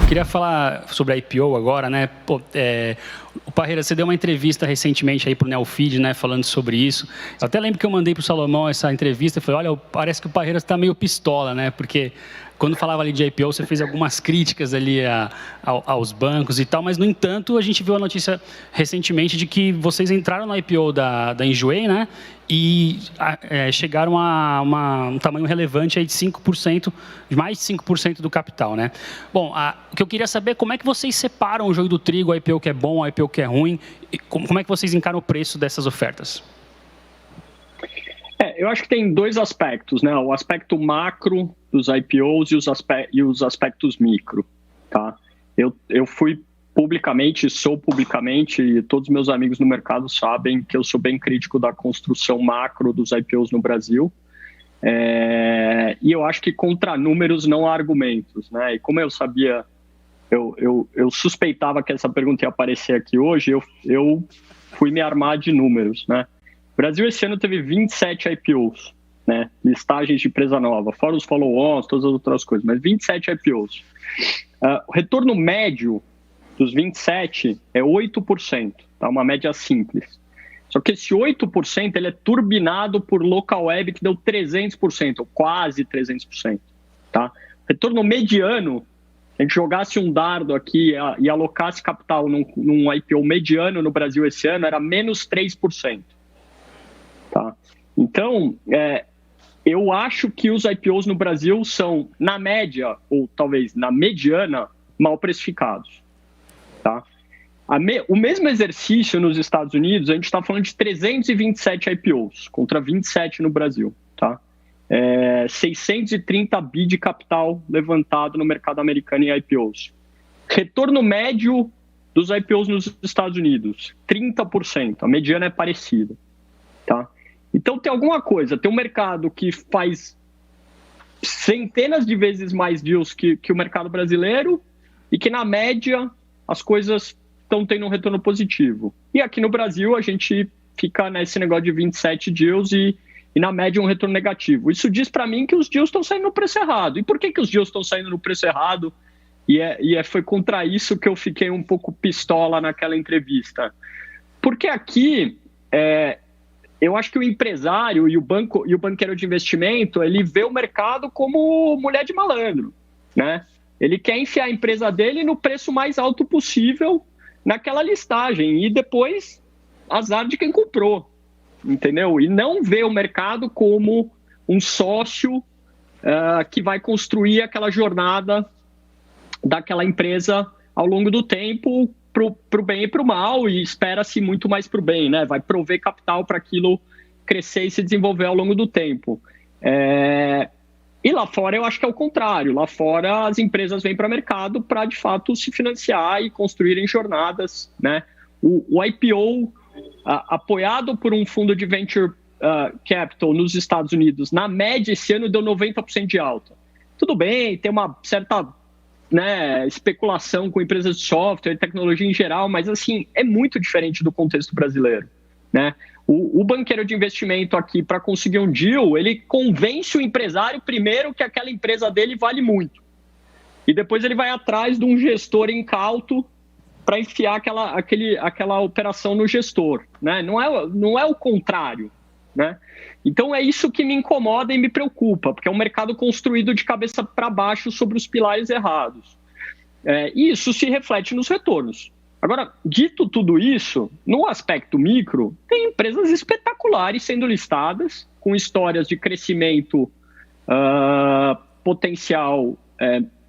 Queria falar sobre a IPO agora, né? O Parreira, você deu uma entrevista recentemente aí para o Neofeed, né, falando sobre isso. Eu até lembro que eu mandei para o Salomão essa entrevista e falei, olha, parece que o Parreira está meio pistola, né? Porque quando falava ali de IPO, você fez algumas críticas ali aos bancos e tal, mas, no entanto, a gente viu a notícia recentemente de que vocês entraram na IPO da Enjoei, né? E chegaram a um tamanho relevante aí de 5%, de mais de 5% do capital, né? Bom, o que eu queria saber é como é que vocês separam o joio do trigo, a IPO que é bom, a IPO que é ruim, e como é que vocês encaram o preço dessas ofertas? Eu acho que tem dois aspectos, né? O aspecto macro dos IPOs e os aspectos micro, tá? Eu fui publicamente, sou publicamente, e todos os meus amigos no mercado sabem que eu sou bem crítico da construção macro dos IPOs no Brasil. E eu acho que contra números não há argumentos, né? E como eu sabia, eu suspeitava que essa pergunta ia aparecer aqui hoje, eu fui me armar de números, né? O Brasil esse ano teve 27 IPOs, né? Listagens de empresa nova, fora os follow-ons, todas as outras coisas, mas 27 IPOs. O retorno médio dos 27 é 8%, tá? Uma média simples. Só que esse 8% ele é turbinado por local web que deu 300%, ou quase 300%. Tá? Retorno mediano, se a gente jogasse um dardo aqui e alocasse capital num IPO mediano no Brasil esse ano, era menos 3%. Tá? Então, eu acho que os IPOs no Brasil são, na média, ou talvez na mediana, mal precificados. Tá? O mesmo exercício nos Estados Unidos, a gente está falando de 327 IPOs contra 27 no Brasil. Tá? 630 bi de capital levantado no mercado americano em IPOs. Retorno médio dos IPOs nos Estados Unidos, 30%. A mediana é parecida. Tá? Então tem alguma coisa. Tem um mercado que faz centenas de vezes mais deals que o mercado brasileiro e que, na média, as coisas estão tendo um retorno positivo. E aqui no Brasil, a gente fica nesse negócio de 27 deals e na média, um retorno negativo. Isso diz para mim que os deals estão saindo no preço errado. E por que os deals estão saindo no preço errado? Foi contra isso que eu fiquei um pouco pistola naquela entrevista. Porque aqui, eu acho que o empresário e o banqueiro de investimento, ele vê o mercado como mulher de malandro, né? Ele quer enfiar a empresa dele no preço mais alto possível naquela listagem e depois azar de quem comprou, entendeu? E não vê o mercado como um sócio que vai construir aquela jornada daquela empresa ao longo do tempo para o bem e para o mal, e espera-se muito mais para o bem, né? Vai prover capital para aquilo crescer e se desenvolver ao longo do tempo. E lá fora eu acho que é o contrário. Lá fora as empresas vêm para o mercado para, de fato, se financiar e construírem jornadas, né? O IPO, apoiado por um fundo de venture capital nos Estados Unidos, na média esse ano deu 90% de alta. Tudo bem, tem uma certa, né, especulação com empresas de software, tecnologia em geral, mas assim, é muito diferente do contexto brasileiro, né? O banqueiro de investimento aqui, para conseguir um deal, ele convence o empresário primeiro que aquela empresa dele vale muito. E depois ele vai atrás de um gestor incauto para enfiar aquela operação no gestor, né? Não é o contrário, né? Então é isso que me incomoda e me preocupa, porque é um mercado construído de cabeça para baixo sobre os pilares errados. E isso se reflete nos retornos. Agora, dito tudo isso, no aspecto micro, tem empresas espetaculares sendo listadas, com histórias de crescimento potencial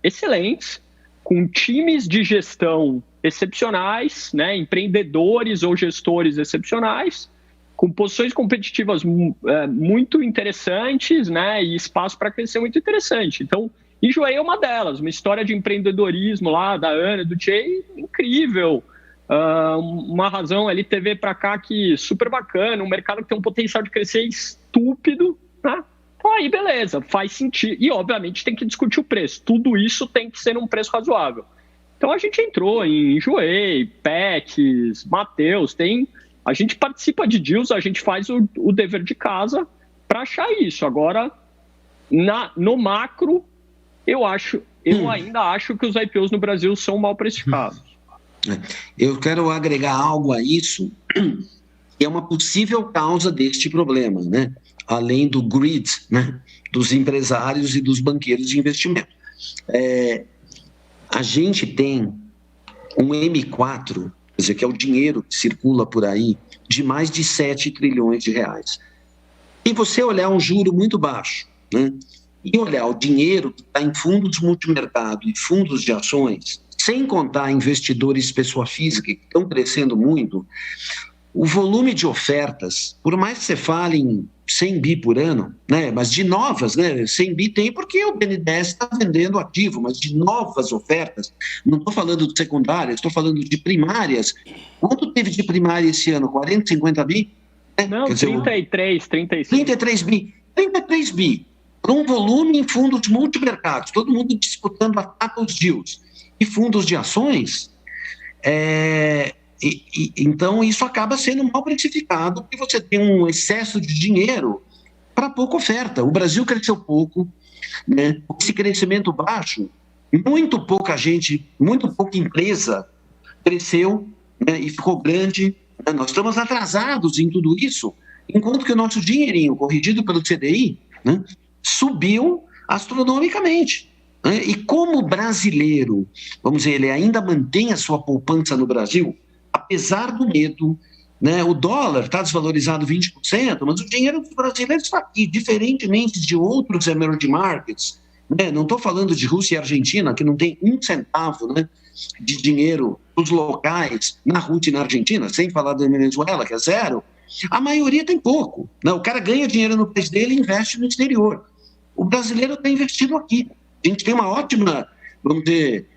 excelentes, com times de gestão excepcionais, né, empreendedores ou gestores excepcionais, com posições competitivas muito interessantes, né, e espaço para crescer muito interessante. Então, Enjoei é uma delas, uma história de empreendedorismo lá da Ana, do Tchê, incrível. Uma razão LTV para cá que super bacana, um mercado que tem um potencial de crescer estúpido, né? Então aí beleza, faz sentido. E obviamente tem que discutir o preço. Tudo isso tem que ser um preço razoável. Então a gente entrou em Enjoei, Pets, Mateus, a gente participa de deals, a gente faz o dever de casa para achar isso. Agora, no macro, eu acho eu ainda acho que os IPOs no Brasil são mal precificados. Eu quero agregar algo a isso, que é uma possível causa deste problema, né? Além do greed, né? Dos empresários e dos banqueiros de investimento. A gente tem um M4, quer dizer, que é o dinheiro que circula por aí, de mais de 7 trilhões de reais. E você olhar um juro muito baixo, né? E olhar o dinheiro que está em fundos multimercado e fundos de ações, sem contar investidores pessoa física que estão crescendo muito, o volume de ofertas, por mais que você fale em 100 bi por ano, né, mas de novas, né, 100 bi tem porque o BNDES está vendendo ativo, mas de novas ofertas, não estou falando de secundárias, estou falando de primárias. Quanto teve de primária esse ano? 40, 50 bi? Não, quer dizer, 33, 35. 33 bi. 33 bi. Para um volume em fundos multimercados, todo mundo disputando a tapas deals. E fundos de ações, então isso acaba sendo mal precificado, porque você tem um excesso de dinheiro para pouca oferta. O Brasil cresceu pouco, né? Esse crescimento baixo, muito pouca empresa cresceu, né? E ficou grande. Né? Nós estamos atrasados em tudo isso, enquanto que o nosso dinheirinho, corrigido pelo CDI, né? Subiu astronomicamente. E como o brasileiro, vamos dizer, ele ainda mantém a sua poupança no Brasil, apesar do medo, né? O dólar está desvalorizado 20%, mas o dinheiro dos brasileiros está aqui, diferentemente de outros emerging markets, né? Não estou falando de Rússia e Argentina, que não tem um centavo, né, de dinheiro dos locais na Rússia e na Argentina, sem falar da Venezuela, que é zero. A maioria tem pouco, né? O cara ganha dinheiro no país dele e investe no exterior. O brasileiro está investido aqui. A gente tem uma ótima, vamos dizer,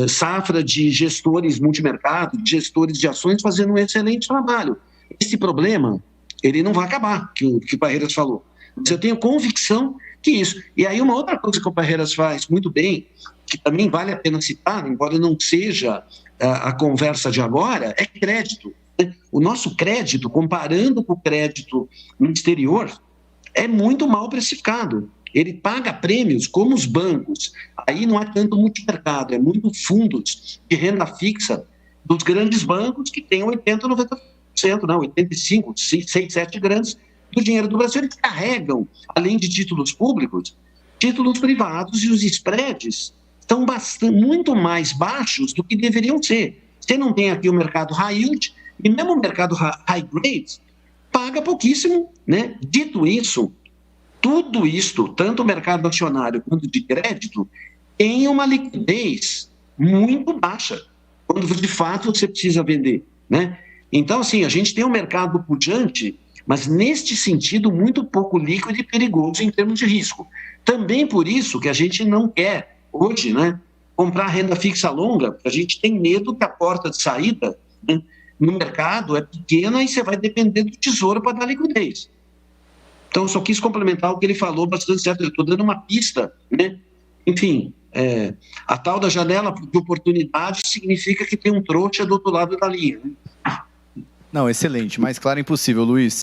safra de gestores multimercado, de gestores de ações fazendo um excelente trabalho. Esse problema, ele não vai acabar, que o Parreiras falou. Mas eu tenho convicção que isso. E aí uma outra coisa que o Parreiras faz muito bem, que também vale a pena citar, embora não seja a conversa de agora, é crédito. O nosso crédito, comparando com o crédito no exterior, é muito mal precificado. Ele paga prêmios como os bancos. Aí não é tanto multimercado, é muito fundos de renda fixa dos grandes bancos que têm 80%, 90%, não, 85%, 6, 7 grandes do dinheiro do Brasil. Eles carregam, além de títulos públicos, títulos privados, e os spreads estão muito mais baixos do que deveriam ser. Você não tem aqui o mercado high yield, e mesmo o mercado high grade paga pouquíssimo, né? Dito isso, tudo isto, tanto o mercado acionário quanto de crédito, tem uma liquidez muito baixa, quando de fato você precisa vender, né? Então, assim, a gente tem um mercado pujante, mas neste sentido muito pouco líquido e perigoso em termos de risco. Também por isso que a gente não quer, hoje, né, comprar renda fixa longa, porque a gente tem medo que a porta de saída, né, no mercado é pequena e você vai depender do tesouro para dar liquidez. Então, eu só quis complementar o que ele falou bastante certo. Eu estou dando uma pista, né? Enfim, a tal da janela de oportunidade significa que tem um trouxa do outro lado da linha, né? Não, excelente. Mais claro impossível, Luiz.